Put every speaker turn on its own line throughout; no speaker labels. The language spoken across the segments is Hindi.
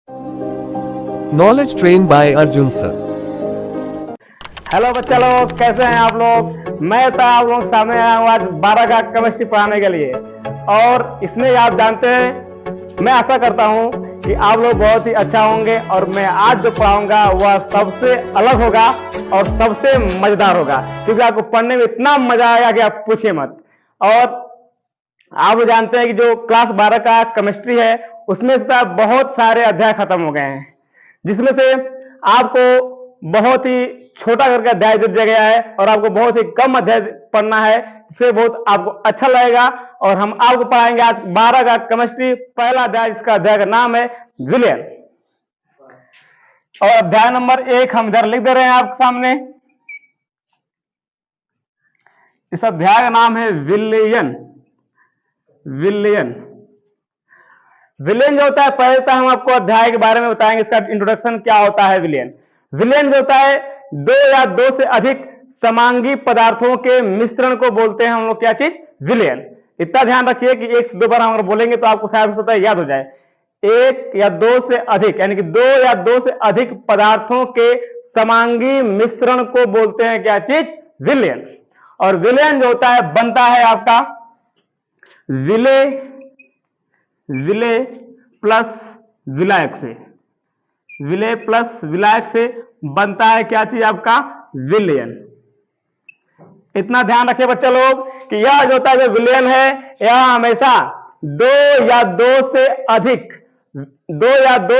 Knowledge trained by Arjun sir.
Hello बच्चा लोग, कैसे हैं आप लोग। मैं तो आप लोगों के सामने आया हूँ आज 12 का केमिस्ट्री पढ़ाने के लिए। और इसमें आप जानते हैं, मैं आशा करता हूँ कि आप लोग बहुत ही अच्छा होंगे और मैं आज जो पढ़ाऊंगा वह सबसे अलग होगा और सबसे मजेदार होगा, क्योंकि आपको पढ़ने में इतना मजा आएगा कि आप पूछिए मत। और आप लोग जानते हैं कि जो क्लास 12 का केमिस्ट्री है उसमें से बहुत सारे अध्याय खत्म हो गए हैं, जिसमें से आपको बहुत ही छोटा करके अध्याय दे दिया गया है और आपको बहुत ही कम अध्याय पढ़ना है, जिससे बहुत आपको अच्छा लगेगा। और हम आपको पढ़ाएंगे आज 12 का केमिस्ट्री पहला अध्याय, जिसका अध्याय का नाम है विलयन। और अध्याय नंबर 1 हम इधर लिख दे रहे हैं आपके सामने। इस अध्याय का नाम है विलयन। विलयन विलेन जो होता है, पहले तो हम आपको अध्याय के बारे में बताएंगे, इसका इंट्रोडक्शन क्या होता है। विलेन विलेन जो होता है, दो या दो से अधिक समांगी पदार्थों के मिश्रण को बोलते हैं हम लोग क्या चीज, विलेन। इतना ध्यान रखिए कि एक से दो बार हम अगर बोलेंगे तो आपको शायद हो सकता है याद हो जाए। एक या दो से अधिक, यानी कि दो या दो से अधिक पदार्थों के समांगी मिश्रण को बोलते हैं क्या चीज, विलेन। और विलेन जो होता है बनता है आपका विलेय प्लस विलायक से। विलेय प्लस विलायक से बनता है क्या चीज, आपका विलयन। इतना ध्यान रखिए बच्चे लोग कि यह जो होता है, जो विलयन है, यह हमेशा दो या दो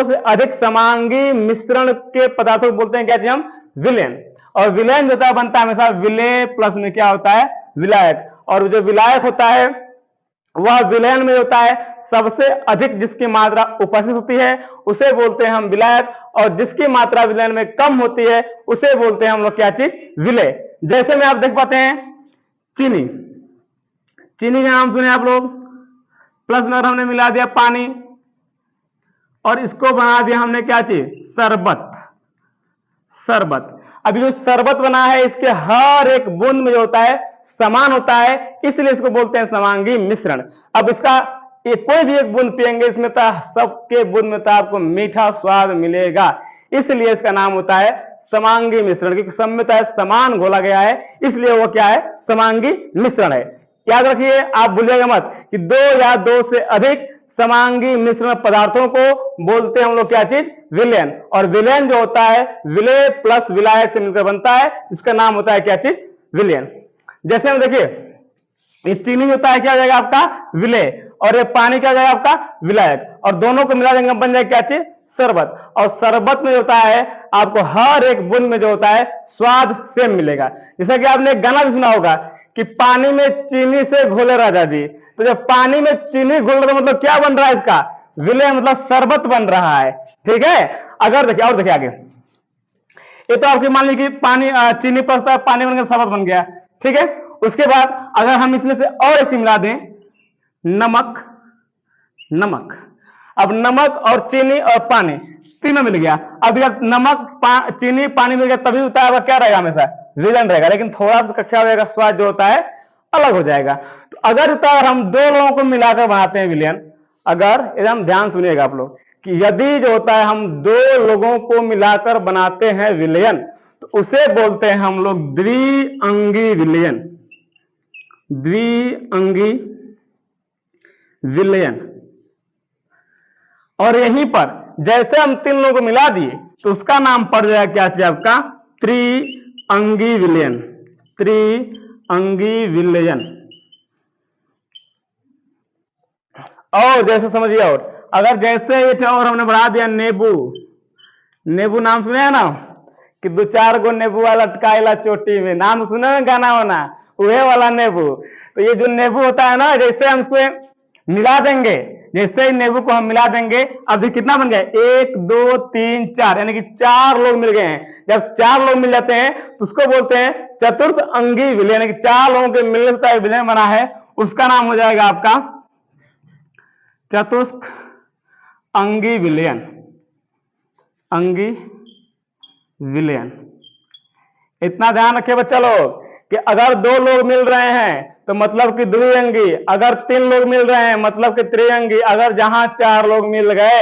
से अधिक समांगी मिश्रण के पदार्थों को बोलते हैं क्या चीज, हम विलयन। और विलयन जो होता है बनता है हमेशा विलेय प्लस में क्या होता है, विलायक। और जो विलायक होता है वह विलयन में होता है सबसे अधिक जिसकी मात्रा उपस्थित होती है उसे बोलते हैं हम विलायक, और जिसकी मात्रा विलयन में कम होती है उसे बोलते हैं हम लोग क्या चीज, विलेय। जैसे में आप देख पाते हैं चीनी। चीनी का नाम सुने आप लोग, प्लस में हमने मिला दिया पानी और इसको बना दिया हमने क्या चीज, शरबत। शरबत। अभी जो शरबत बना है इसके हर एक बूंद में जो होता है समान होता है, इसलिए इसको बोलते हैं समांगी मिश्रण। अब इसका कोई भी एक बूंद पिएंगे इसमें तो सबके बूंद में तो आपको मीठा स्वाद मिलेगा, इसलिए इसका नाम होता है समांगी मिश्रण। क्योंकि सब में तो है समान घोला गया है, इसलिए वो क्या है, समांगी मिश्रण है। याद रखिए, आप भूलिएगा मत कि दो या दो से अधिक समांगी मिश्रण पदार्थों को बोलते हैं हम लोग क्या चीज, विलयन। और विलयन जो होता है विलेय प्लस विलायक से मिलकर बनता है, इसका नाम होता है क्या चीज, विलयन। जैसे हम देखिए, ये चीनी होता है क्या हो जाएगा आपका, विलेय, और ये पानी क्या हो जाएगा आपका, विलायक। और दोनों को मिला देंगे बन जाएगा क्या चीज, शरबत। और शरबत में होता है आपको हर एक बूंद में जो होता है स्वाद सेम मिलेगा। जैसा कि आपने गाना भी सुना होगा कि पानी में चीनी से घोले राजा जी। तो जब पानी में चीनी घोल रहा, मतलब क्या बन रहा है इसका, विलय, मतलब शरबत बन रहा है। ठीक है। अगर देखिए, और देखिए आगे, ये तो आपकी मान लीजिए कि पानी चीनी पड़ता है, पानी बनकर शरबत बन गया। ठीक है। उसके बाद अगर हम इसमें से और ऐसी मिला दें नमक। नमक, अब नमक और चीनी और पानी तीनों मिल गया। अब जब नमक चीनी पानी मिल गया तभी होता है क्या रहेगा, हमेशा विलयन रहेगा। लेकिन थोड़ा सा कक्षा रहेगा, स्वाद जो होता है अलग हो जाएगा। तो अगर हम दो लोगों को मिलाकर बनाते हैं विलयन, अगर एकदम ध्यान सुनिएगा आप लोग कि यदि जो होता है हम दो लोगों को मिलाकर बनाते हैं विलयन, तो उसे बोलते हैं हम लोग द्विअंगी विलयन। द्विअंगी विलयन। और यहीं पर जैसे हम तीन लोगों को मिला दिए तो उसका नाम पड़ जाएगा क्या चीज, आपका त्रिअंगी विलयन। त्रिअंगी विलयन। और जैसे समझिए, और अगर जैसे ये और हमने बढ़ा दिया नींबू। नींबू नाम सुने हैं ना, कि दो चार गो नींबू वाला लटकाएला चोटी में, नाम सुने ना गाना वाना, वह वाला नींबू। तो ये जो नींबू होता है ना, जैसे हम इसको मिला देंगे, जैसे ही नींबू को हम मिला देंगे, अब कितना बन गया, 1 2 3 4, यानी कि 4 लोग मिल गए हैं। जब 4 लोग मिल जाते हैं तो उसको बोलते हैं चतुर्थ अंगी विलयन, यानी कि 4 लोगों के मिलने से विलयन बना है, उसका नाम हो जाएगा आपका चतुर्थ अंगी विलयन। अंगी विलयन। इतना ध्यान रखिए बच्चा लोग कि अगर 2 लोग मिल रहे हैं तो मतलब कि द्विअंगी, अगर 3 लोग मिल रहे हैं मतलब कि त्रिअंगी, अगर जहां 4 लोग मिल गए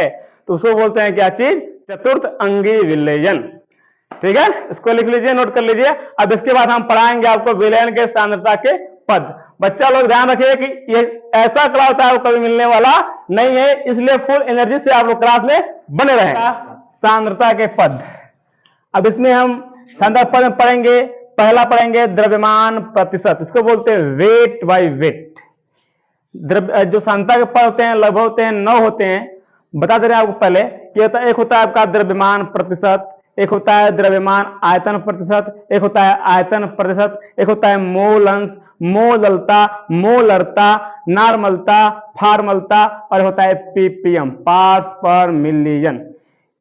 तो उसको बोलते हैं क्या चीज, चतुर्थ अंगी विलयन। ठीक है, इसको लिख लीजिए, नोट कर लीजिए। अब इसके बाद हम पढ़ाएंगे आपको विलयन के सांद्रता के पद। बच्चा लोग ध्यान रखिए कि ये ऐसा क्लास होता है वो कभी मिलने वाला नहीं है, इसलिए फुल एनर्जी से आप लोग क्लास में बने रहें। सांद्रता के पद, अब इसमें हम सांद्रता पद में पढ़ेंगे। पहला पढ़ेंगे द्रव्यमान प्रतिशत, इसको बोलते हैं वेट बाय वेट। जो सांद्रता के पद होते हैं लगभग होते हैं 9 होते हैं। बता दे रहे हैं आपको पहले कि एक होता है आपका द्रव्यमान प्रतिशत, एक होता है द्रव्यमान आयतन प्रतिशत, एक होता है आयतन प्रतिशत, एक होता है मोल अंश, मोललता, मोलरता, नॉर्मलता, फॉर्मलता, और होता है पीपीएम, पार्ट्स पर मिलियन।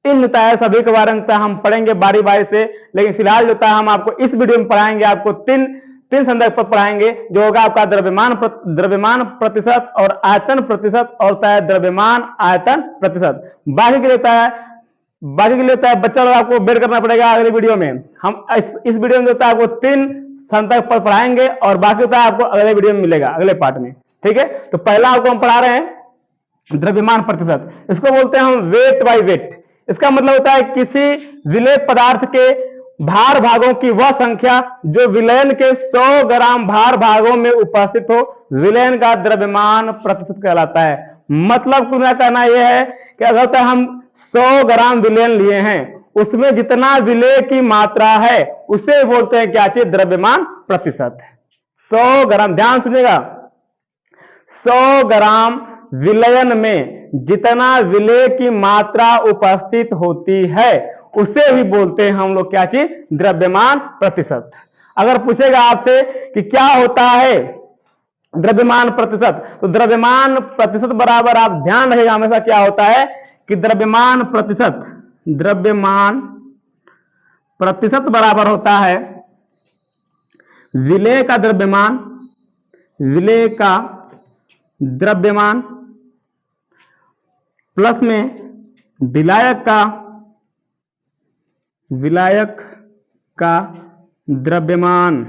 इन होता है सभी के बारे में हम पढ़ेंगे बारी बारी से, लेकिन फिलहाल जो है हम आपको इस वीडियो में पढ़ाएंगे, आपको तीन संदर्भ पर पढ़ाएंगे, जो होगा आपका द्रव्यमान प्रतिशत और आयतन प्रतिशत, और होता है द्रव्यमान आयतन प्रतिशत। बाकी के लिए होता है बच्चा लोग आपको वेट करना पड़ेगा अगली वीडियो में। हम इस वीडियो में जो है आपको 3 संदर्भ पर पढ़ाएंगे, और बाकी होता है आपको अगले वीडियो में मिलेगा, अगले पार्ट में। ठीक है, तो पहला आपको हम पढ़ा रहे हैं द्रव्यमान प्रतिशत, इसको बोलते हैं हम वेट बाय वेट। इसका मतलब होता है किसी विलेय पदार्थ के भार भागों की वह संख्या जो विलयन के 100 ग्राम भार भागों में उपस्थित हो, विलयन का द्रव्यमान प्रतिशत कहलाता है। मतलब कुल कहना यह है कि अगर हम 100 ग्राम विलयन लिए हैं, उसमें जितना विलेय की मात्रा है उसे बोलते हैं क्या चीज, द्रव्यमान प्रतिशत। 100 ग्राम, ध्यान सुनिएगा, 100 ग्राम विलयन में जितना विलेय की मात्रा उपस्थित होती है उसे ही बोलते हैं हम लोग क्या चीज, द्रव्यमान प्रतिशत। अगर पूछेगा आपसे कि क्या होता है द्रव्यमान प्रतिशत, तो द्रव्यमान प्रतिशत बराबर आप ध्यान रखिएगा हमेशा क्या होता है कि द्रव्यमान प्रतिशत बराबर होता है विलेय का द्रव्यमान प्लस में विलायक का द्रव्यमान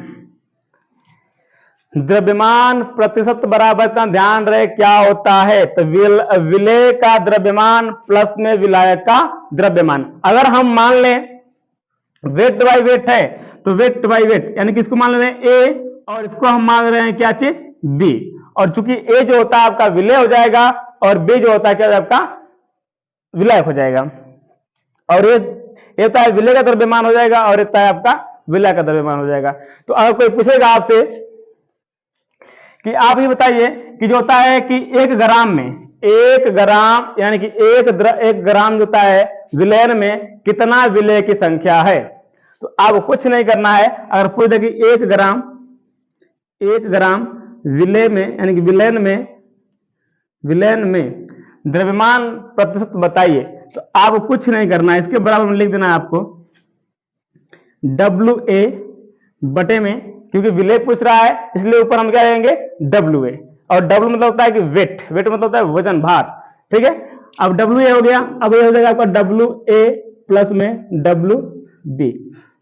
प्रतिशत बराबर का ध्यान रहे क्या होता है, तो विलेय का द्रव्यमान प्लस में विलायक का द्रव्यमान। अगर हम मान लें वेट बाय वेट है, तो वेट बाय वेट यानी कि इसको मान रहे हैं ए, और इसको हम मान रहे हैं क्या चीज, बी। और चूंकि ए जो होता है आपका विलेय हो जाएगा, और बी जो होता है क्या आपका विलायक हो जाएगा, और ये होता है विलेय का द्रव्यमान हो जाएगा, और होता है आपका विलायक का द्रव्यमान हो जाएगा। तो अगर कोई पूछेगा आपसे कि आप ये बताइए कि जो होता है कि 1 ग्राम में 1 ग्राम यानी कि 1 ग्राम जो होता है विलयन में कितना विलेय की संख्या है, तो आपको कुछ नहीं करना है। अगर पूछ दे कि 1 ग्राम विलेय में यानी कि विलयन में द्रव्यमान प्रतिशत बताइए, तो आपको कुछ नहीं करना है, इसके बराबर में लिख देना है आपको WA बटे में, क्योंकि विलेय पूछ रहा है इसलिए ऊपर हम क्या लेंगे WA, और W मतलब होता है कि वेट मतलब होता है वजन, भार। ठीक है, अब WA हो गया, अब ये हो जाएगा आपका WA प्लस में WB,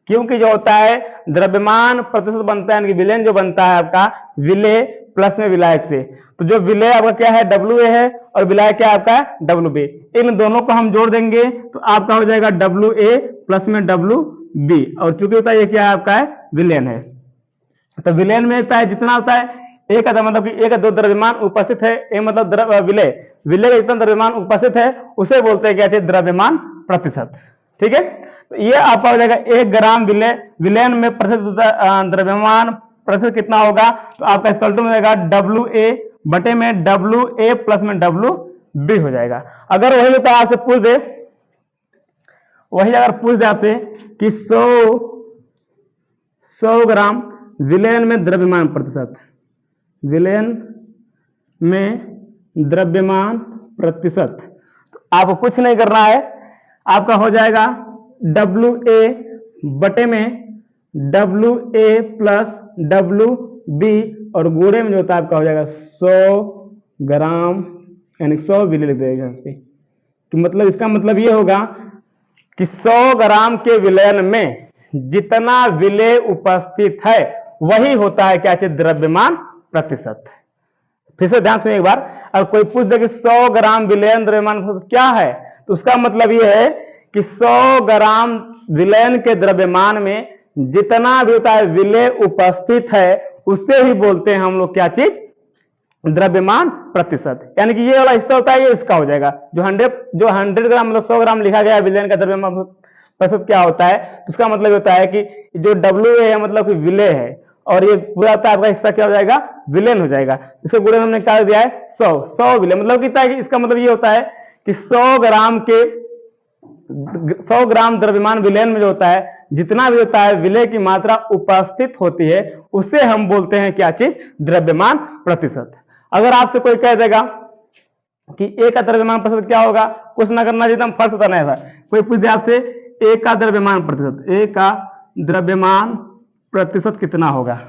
क्योंकि जो होता है द्रव्यमान प्रतिशत बनता है, विलयन जो बनता है आपका विलेय प्लस में विलायक से, तो जो विलेय आपका क्या है WA है, और विलायक क्या आपका है WB। इन दोनों को हम जोड़ देंगे तो आपका हो जाएगा WA प्लस में WB, और चूंकि होता है ये क्या है आपका है विलयन है, तो विलयन में होता है जितना होता है एक का मतलब कि 1 2 द्रव्यमान उपस्थित है, एक मतलब विलेय का जितना द्रव्यमान उपस्थित है उसे बोलते हैं क्या है द्रव्यमान प्रतिशत। ठीक है, तो ये आपका हो जाएगा 1 ग्राम विलयन में प्रतिशत द्रव्यमान प्रतिशत कितना होगा, तो आपका इसका उल्टा हो जाएगा WA बटे में WA प्लस में WB हो जाएगा। अगर वही होता है आपसे पूछ दे, आपसे कि 100 ग्राम विलयन में द्रव्यमान प्रतिशत, तो आपको कुछ नहीं करना है, आपका हो जाएगा WA बटे में WA प्लस WB, और गुणे में जो होता है आपका हो जाएगा 100 ग्राम यानी 100 विलेय लिख देगा इस पे। तो मतलब इसका मतलब ये होगा कि 100 ग्राम के विलयन में जितना विलेय उपस्थित है वही होता है क्या चाहिए द्रव्यमान प्रतिशत। फिर से ध्यान सुनिए एक बार, अगर कोई पूछ दे कि 100 ग्राम विलयन द्रव्यमान प्रतिशत क्या है, तो उसका मतलब ये है कि 100 ग्राम विलयन के द्रव्यमान में जितना भी होता है विलेय उपस्थित है उससे ही बोलते हैं हम लोग क्या चीज, द्रव्यमान प्रतिशत। यानी कि ये वाला हिस्सा होता है ये इसका हो जाएगा, जो 100 ग्राम मतलब 100 ग्राम लिखा गया है विलयन का द्रव्यमान प्रतिशत क्या होता है, तो उसका मतलब होता है कि जो WA है मतलब कि विलेय है, और ये पूरा होता है आपका हिस्सा क्या हो जाएगा, विलेन हो जाएगा। इसके गुणे में हमने क्या दिया है 100 विलेन, मतलब कितना है, इसका मतलब ये होता है कि 100 ग्राम द्रव्यमान विलेन में जो होता है जितना भी होता है विलेय की मात्रा उपस्थित होती है उसे हम बोलते हैं क्या चीज, द्रव्यमान प्रतिशत। अगर आपसे कोई कह देगा कि A का द्रव्यमान प्रतिशत क्या होगा, कुछ ना करना एकदम फर्स्ट होता नहीं था, कोई पूछ दे आपसे A का द्रव्यमान प्रतिशत, A का द्रव्यमान प्रतिशत कितना होगा,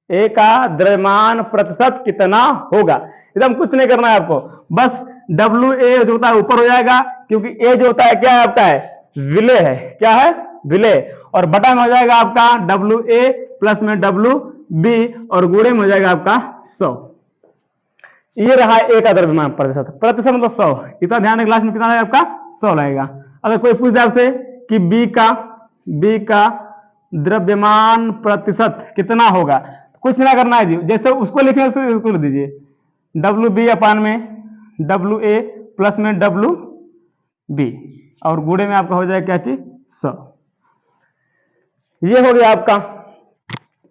A का द्रव्यमान प्रतिशत कितना होगा, एकदम कुछ नहीं करना है आपको, बस WA जो होता है ऊपर हो जाएगा, क्योंकि A जो होता है क्या है आपका, है विलेय है, क्या है विलेय, और बटा में हो जाएगा आपका WA प्लस में WB और गुणे में हो जाएगा आपका 100। ये रहा A का द्रव्यमान प्रतिशत, प्रतिशत मतलब 100, इतना ध्यान क्लास में कितना रहेगा आपका 100 लगेगा। अगर कोई पूछ दे आपसे कि B का द्रव्यमान प्रतिशत कितना होगा, कुछ ना करना है जी, जैसे उसको लिखे उसको लिख दीजिए, WB अपान में WA प्लस में WB और गुणे में आपका हो जाएगा क्या चीज 100। ये हो गया आपका।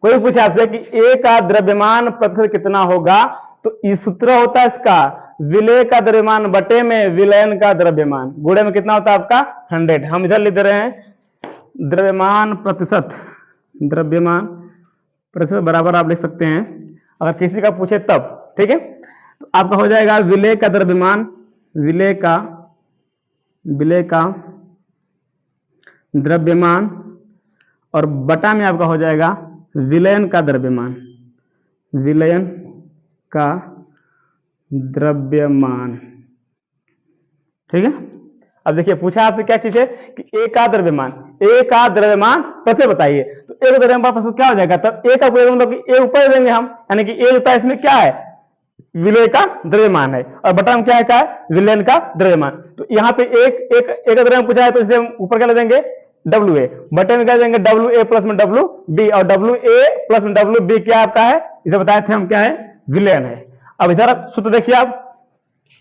कोई पूछे आपसे कि A का द्रव्यमान प्रतिशत कितना होगा, तो इस सूत्र होता है इसका विलेय का द्रव्यमान बटे में विलयन का द्रव्यमान, गुणे में कितना होता है आपका 100। हम इधर लिख दे रहे हैं द्रव्यमान प्रतिशत बराबर आप लिख सकते हैं अगर किसी का पूछे तब, ठीक है। तो आपका हो जाएगा विलेय का द्रव्यमान, विलेय का द्रव्यमान और बटा में आपका हो जाएगा विलयन का द्रव्यमान, विलयन का द्रव्यमान, ठीक है। अब देखिए पूछा आपसे क्या चीज है कि A का द्रव्यमान प्रतिशत बताइए, तो A का द्रव्यमान प्रतिशत क्या हो जाएगा, तब A का मतलब कि A ऊपर देंगे हम, यानी कि A होता है इसमें क्या है विलेय का द्रव्यमान है, और बटा में क्या है विलयन का द्रव्यमान। तो यहाँ पे एक द्रव्यमान पूछा है तो इसे हम ऊपर क्या ले देंगे WA, बटे में क्या देंगे WA प्लस में WB, और WA प्लस में WB क्या आपका है, इसे बताए थे हम क्या है विलयन है। अब इधर सूत्र देखिए आप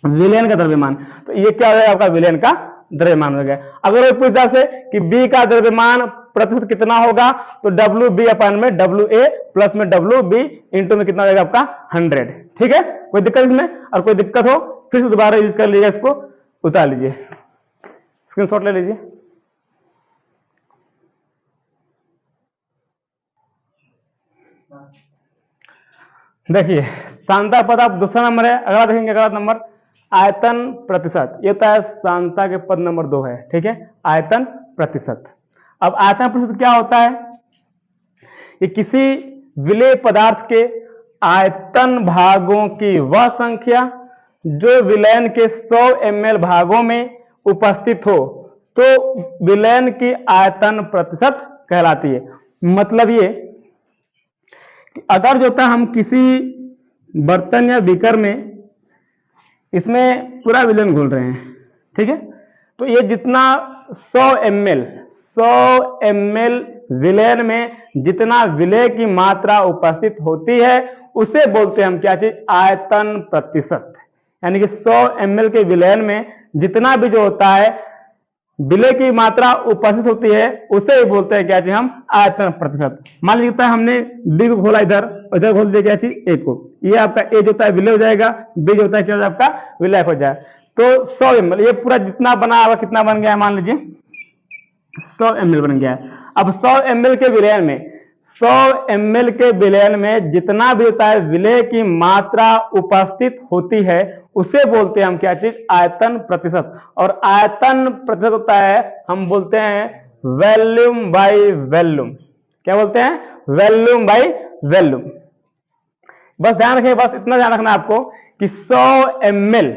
विलयन का द्रव्यमान, तो ये क्या हो जाएगा आपका विलयन का द्रव्यमान हो गया। अगर कोई पूछता से कि B का द्रव्यमान प्रतिशत कितना होगा, तो WB अपान में WA प्लस में WB इंटू में कितना हो जाएगा आपका 100, ठीक है। कोई दिक्कत इसमें, और कोई दिक्कत हो फिर से दोबारा यूज कर लीजिएगा, इसको उतार लीजिए, स्क्रीनशॉट ले लीजिए। देखिए सांता पद आप दूसरा नंबर है, अगला देखेंगे अगला नंबर आयतन प्रतिशत, ये होता है सांता के पद नंबर 2 है, ठीक है, आयतन प्रतिशत। अब आयतन प्रतिशत क्या होता है, ये किसी विलेय पदार्थ के आयतन भागों की वह संख्या जो विलयन के 100 ml भागों में उपस्थित हो तो विलयन की आयतन प्रतिशत कहलाती है। मतलब ये कि अगर जो था हम किसी बर्तन या बीकर में इसमें पूरा विलयन घोल रहे हैं, ठीक है, तो ये जितना 100 ml विलयन में जितना विलेय की मात्रा उपस्थित होती है उसे बोलते हैं हम क्या चीज, आयतन प्रतिशत। यानी कि 100 ml के विलयन में जितना भी जो होता है विलेय की मात्रा उपस्थित होती है उसे ही बोलते हैं क्या चीज, हम आयतन प्रतिशत। मान लीजिए हमने B को घोला इधर घोल दिया क्या चीज A को, ये आपका A जो होता है विलेय हो जाएगा, B जो होता है क्या हो जाएगा आपका विलय हो जाए। तो 100 ml ये पूरा जितना बना हुआ कितना बन गया, मान लीजिए 100 ml बन गया है। अब 100 ml के विलयन में 100 ml के विलयन में जितना भी होता है विलेय की मात्रा उपस्थित होती है उसे बोलते हैं हम क्या चीज, आयतन प्रतिशत। और आयतन प्रतिशत होता है हम बोलते हैं वॉल्यूम बाय वॉल्यूम, क्या बोलते हैं, वॉल्यूम बाय वॉल्यूम। बस ध्यान रखें, बस इतना ध्यान रखना आपको कि 100 ml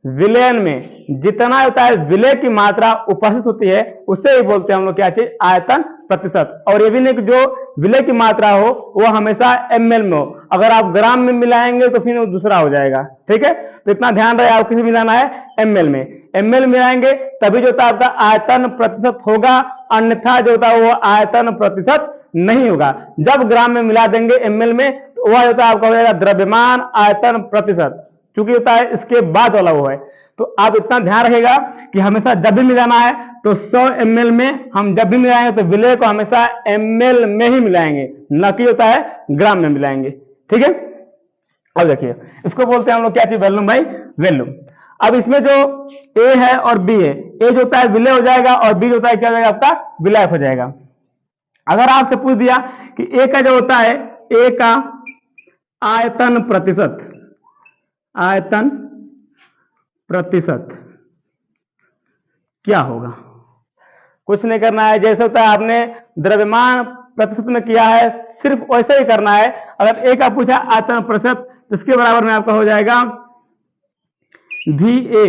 विलयन में जितना होता है विलेय की मात्रा उपस्थित होती है उसे ही बोलते हैं हम लोग क्या चीज, आयतन प्रतिशत। और ये भी नहीं कि जो विलय की मात्रा हो वो हमेशा ml में हो, अगर आप ग्राम में मिलाएंगे तो फिर वो दूसरा हो जाएगा। ठीक है, तो इतना ध्यान रहे, आपको किसी मिलाना है ml में, ml मिलाएंगे तभी जो होता है आपका आयतन प्रतिशत होगा, अन्यथा जो होता है वो आयतन प्रतिशत नहीं होगा। जब ग्राम में मिला देंगे ml में तो वह होता है आपका हो जाएगा द्रव्यमान आयतन प्रतिशत, चूंकि होता है इसके बाद वाला वो है। तो आप इतना ध्यान रखिएगा कि हमेशा जब भी मिलाना है तो 100 ml में हम जब भी मिलाएंगे तो विलय को हमेशा ml में ही मिलाएंगे, न कि होता है ग्राम में मिलाएंगे। ठीक है, अब देखिए इसको बोलते हैं हम लोग क्या चीज, वैल्यूम भाई, वैल्यूम। अब इसमें जो A है और B है, A जो होता है विलय हो जाएगा और B जो होता है क्या हो जाएगा आपका विलायक हो जाएगा। अगर आपसे पूछ दिया कि A का जो होता है, A का आयतन प्रतिशत, आयतन प्रतिशत क्या होगा, कुछ नहीं करना है, जैसे होता है आपने द्रव्यमान प्रतिशत में किया है सिर्फ वैसे ही करना है। अगर A का पूछा आयतन प्रतिशत तो इसके बराबर में आपका हो जाएगा VA।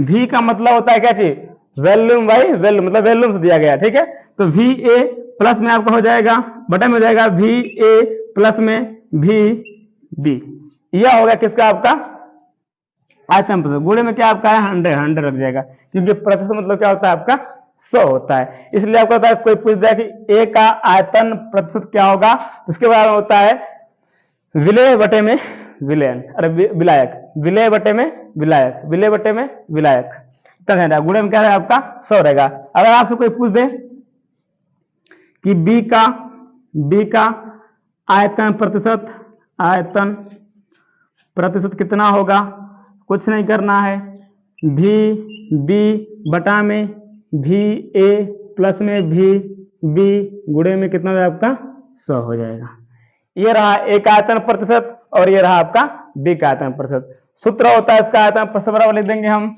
V का मतलब होता है क्या चीज, वैल्यूम बाई वैल्यूम, मतलब वैल्यूम से दिया गया। ठीक है, तो VA प्लस में आपका हो जाएगा बटा में हो जाएगा VA प्लस में VB, यह होगा किसका आपका आयतन प्रतिशत। गुणे में क्या आपका है 100 लग जाएगा, क्योंकि प्रतिशत मतलब क्या होता है आपका 100 होता है। इसलिए आपको होता है कोई पूछ दिया कि A का आयतन प्रतिशत क्या होगा, तो उसके बाद होता है विलय बटे में विलयन, अरे विलायक, विलय बटे में विलायक, विलय बटे में विलायक, इतना गुणे में क्या है आपका 100 रहेगा। अगर आपसे कोई पूछ दे कि B का आयतन प्रतिशत, आयतन प्रतिशत कितना होगा, कुछ नहीं करना है, VB बटा में VA प्लस में VB गुणे में कितना हो आपका 100 हो जाएगा। ये रहा A का आयतन प्रतिशत और ये रहा आपका B का आयतन प्रतिशत। सूत्र होता है इसका आयतन प्रतिशत बराबर लिख देंगे हम,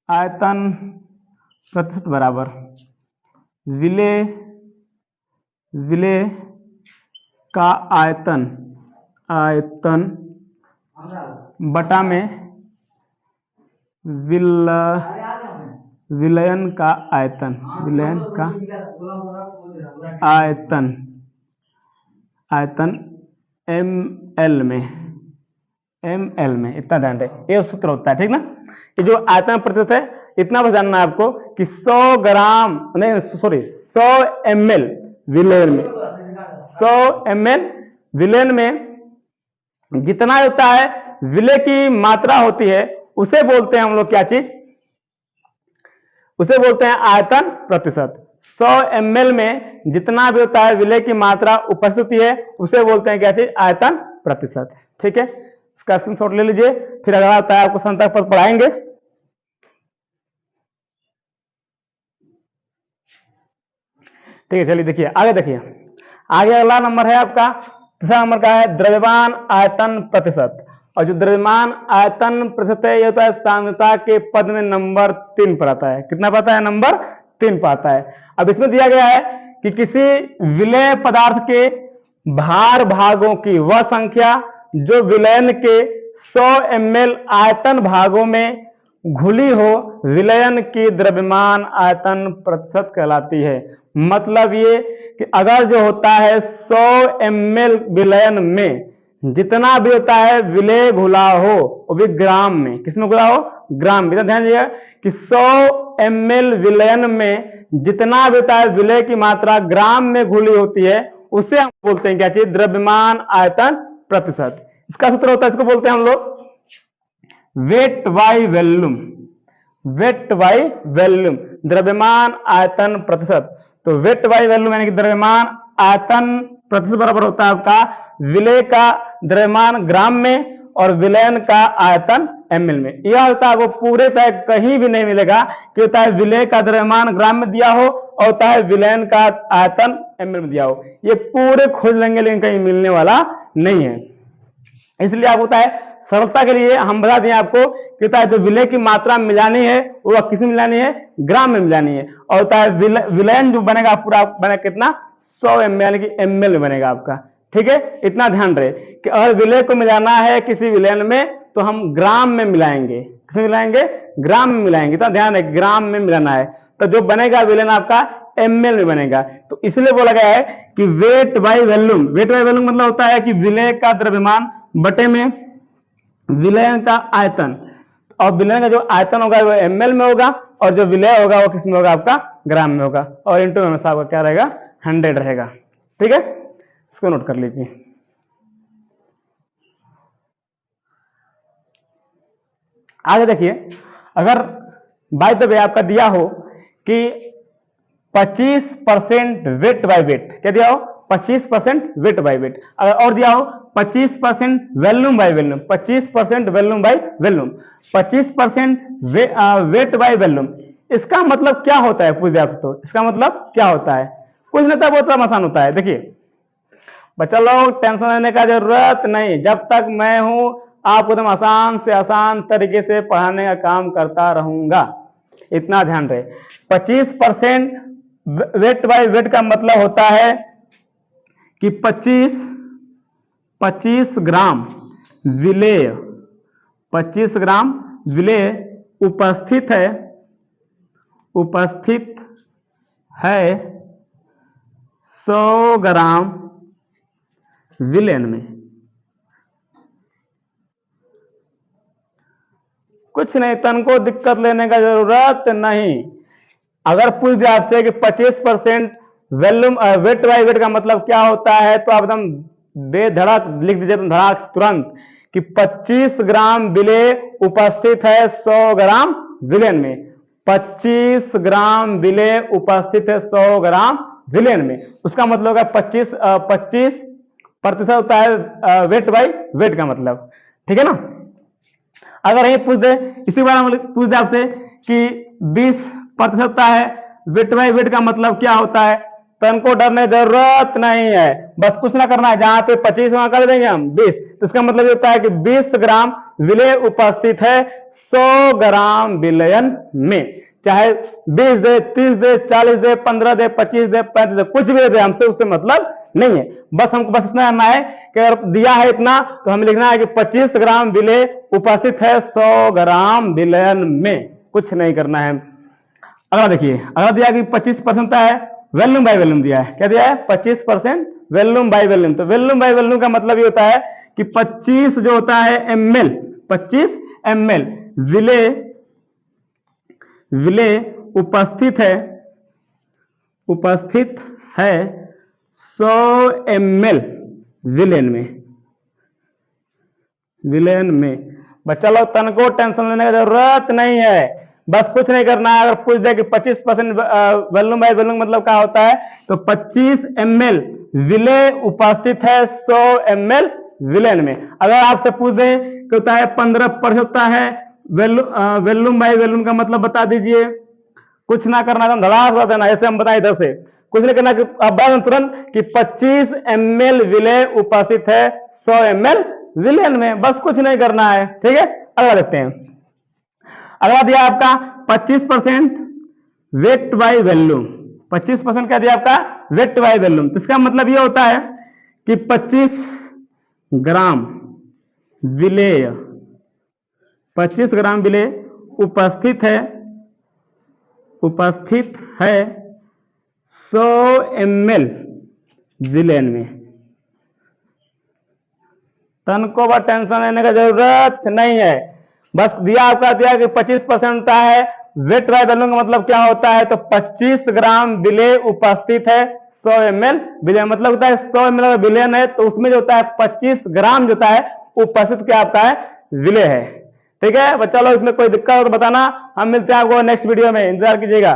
आयतन प्रतिशत बराबर विलय, विलय का आयतन, आयतन बटा में विलयन का आयतन, विलयन का आयतन, आयतन ml में, ml में, इतना ध्यान रहे, ये सूत्र होता है। ठीक ना, ये जो आयतन प्रतिशत है इतना बस जानना है आपको कि 100 ग्राम नहीं सॉरी 100 ml विलयन में, 100 ml विलयन में जितना होता है विलय की मात्रा होती है उसे बोलते हैं हम लोग क्या चीज, उसे बोलते हैं आयतन प्रतिशत। 100 ml में जितना भी होता है विलय की मात्रा उपस्थित है उसे बोलते हैं क्या चीज, आयतन प्रतिशत। ठीक है, इसका स्क्रीनशॉट ले लीजिए, फिर अगला आता है आपको संतक पद पढ़ाएंगे। ठीक है, चलिए देखिए आगे, देखिए आगे अगला नंबर है आपका तीसरा नंबर का है द्रव्यमान आयतन प्रतिशत। और जो द्रव्यमान आयतन प्रतिशत है ये होता है सांद्रता के पद में नंबर 3 पर आता है। कितना पर आता है, नंबर 3 पर आता है। अब इसमें दिया गया है कि किसी विलय पदार्थ के भार भागों की वह संख्या जो विलयन के 100 ml आयतन भागों में घुली हो विलयन की द्रव्यमान आयतन प्रतिशत कहलाती है। मतलब ये कि अगर जो होता है 100 ml विलयन में जितना भी होता है विलय घुला हो वो भी ग्राम में, किसमें घुला हो, ग्राम में। ध्यान दीजिएगा कि 100 ml विलयन में जितना भी होता है विलय की मात्रा ग्राम में घुली होती है उसे हम बोलते हैं क्या चीज, द्रव्यमान आयतन प्रतिशत। इसका सूत्र होता है, इसको बोलते हैं हम लोग weight by volume, weight by volume, द्रव्यमान आयतन प्रतिशत। तो वेट बाई वॉल्यूम यानी कि द्रव्यमान आयतन प्रतिशत बराबर होता है आपका विलय का द्रव्यमान ग्राम में और विलयन का आयतन ml में। यह होता है वो पूरे तय कहीं भी नहीं मिलेगा कि होता है विलय का द्रव्यमान ग्राम में दिया हो और होता है विलयन का आयतन ml में दिया हो, ये पूरे खोज लेंगे लेकिन कहीं मिलने वाला नहीं है। इसलिए आप होता है सरलता के लिए हम बता दें आपको कि होता है जो विलय की मात्रा मिलानी है वो किस में मिलानी है, ग्राम में मिलानी है। और होता है विलयन जो बनेगा पूरा बनेगा कितना, 100 ml यानी कि ml में बनेगा आपका। ठीक है, इतना ध्यान रहे कि अगर विलय को मिलाना है किसी विलयन में तो हम ग्राम में मिलाएंगे। किसमें मिलाएंगे? ग्राम में मिलाएंगे। तो ध्यान है ग्राम में मिलाना है, तो जो बनेगा विलेन आपका ml में बनेगा। तो इसलिए बोला गया है कि weight by volume. Weight by volume मतलब होता है कि विलय का द्रव्यमान बटे में विलयन का आयतन, और विलयन का जो आयतन होगा वो ml में होगा, और जो विलय होगा वो किस में होगा? आपका ग्राम में होगा। और इंटू में हमेशा आपका क्या रहेगा? 100 रहेगा। ठीक है, इसको नोट कर लीजिए। आगे देखिए, अगर बाय द वे आपका दिया हो कि 25% वेट बाय वेट, क्या दिया हो? 25% वेट बाय वेट। अगर और दिया हो 25% volume by volume, 25% volume by volume, 25% weight by volume, इसका मतलब क्या होता है? पूछ दिया आपसे, तो इसका मतलब क्या होता है? कुछ नहीं था, बहुत आसान होता है। देखिए बच्चा लोग टेंशन लेने का जरूरत नहीं, जब तक मैं हूं आपको एकदम आसान से आसान तरीके से पढ़ाने का काम करता रहूंगा, इतना ध्यान रहे। 25% वेट बाय वेट का मतलब होता है कि 25 ग्राम विलेय, 25 ग्राम विलेय उपस्थित है 100 ग्राम विलेन में। कुछ नहीं, तन को दिक्कत लेने का जरूरत नहीं। अगर पूछ दिया आपसे कि 25% वॉल्यूम वेट बाय वेट का मतलब क्या होता है, तो आप एकदम बेधड़क लिख दीजिए धड़ाक तुरंत कि 25 ग्राम विलेय उपस्थित है 100 ग्राम विलेन में। 25 ग्राम विलेय उपस्थित है 100 ग्राम विलेन में, उसका मतलब होगा 25% होता है वेट बाय वेट का मतलब। ठीक है ना? अगर ये पूछ दे, इसी बार हम पूछ दे आपसे कि 20% होता है वेट बाय वेट का मतलब क्या होता है, तो हमको डरने जरूरत नहीं है, बस कुछ ना करना है। जहां पे 25 वहां कर देंगे हम 20, तो इसका मतलब होता है कि 20 ग्राम विलेय उपस्थित है 100 ग्राम विलयन में। चाहे 20 दे, 30 दे, 40 दे, 15 दे, 25 दे, 35 दे, कुछ भी दे, हमसे उससे मतलब नहीं है। बस हमको बस इतना करना है कि अगर दिया है इतना, तो हमें लिखना है कि 25 ग्राम विलेय उपस्थित है 100 ग्राम विलयन में, कुछ नहीं करना है। अगला देखिए, अगला दिया कि 25% है वॉल्यूम बाय वॉल्यूम दिया है। क्या दिया है? 25% वॉल्यूम बाय वॉल्यूम। तो वॉल्यूम बाय वॉल्यूम का मतलब ये होता है कि 25 जो होता है ml, 25 ml विलेय उपस्थित है 100 ml विलेन में। बच्चा लोग तन को टेंशन लेने की जरूरत नहीं है, बस कुछ नहीं करना है। अगर पूछ दे कि 25% वॉल्यूम बाय वॉल्यूम मतलब क्या होता है, तो 25 ml विलेय उपस्थित है 100 ml विलेन में। अगर आपसे पूछ दे कि होता है 15% होता है वॉल्यूम बाय वॉल्यूम का मतलब बता दीजिए, कुछ ना करना, एकदम धड़ाक कर देना। ऐसे हम बताएं इधर से, कुछ नहीं करना कि अब तुरंत कि 25 ml विलेय उपस्थित है 100 ml विलेन में, बस कुछ नहीं करना है। ठीक है, अगला देखते हैं। अगला दिया आपका 25% वेट बाय वॉल्यूम। 25% क्या दिया आपका? Weight by volume. तो इसका मतलब ये होता है कि 25 ग्राम विलेय, 25 ग्राम विलेय उपस्थित है 100 ml विलेन में। तन को बस टेंशन लेने का जरूरत नहीं है, बस दिया आपका दिया कि 25% होता है वेट बाय वॉल्यूम का मतलब क्या होता है, तो 25 ग्राम विलेय उपस्थित है 100 ml विलेय, मतलब होता है 100 ml विलेन है, तो उसमें जो होता है 25 ग्राम जो होता है उपस्थित क्या आपका है? विलेय है। ठीक है बच्चा लोग, इसमें कोई दिक्कत हो तो बताना, हम मिलते हैं आपको नेक्स्ट वीडियो में, इंतजार कीजिएगा।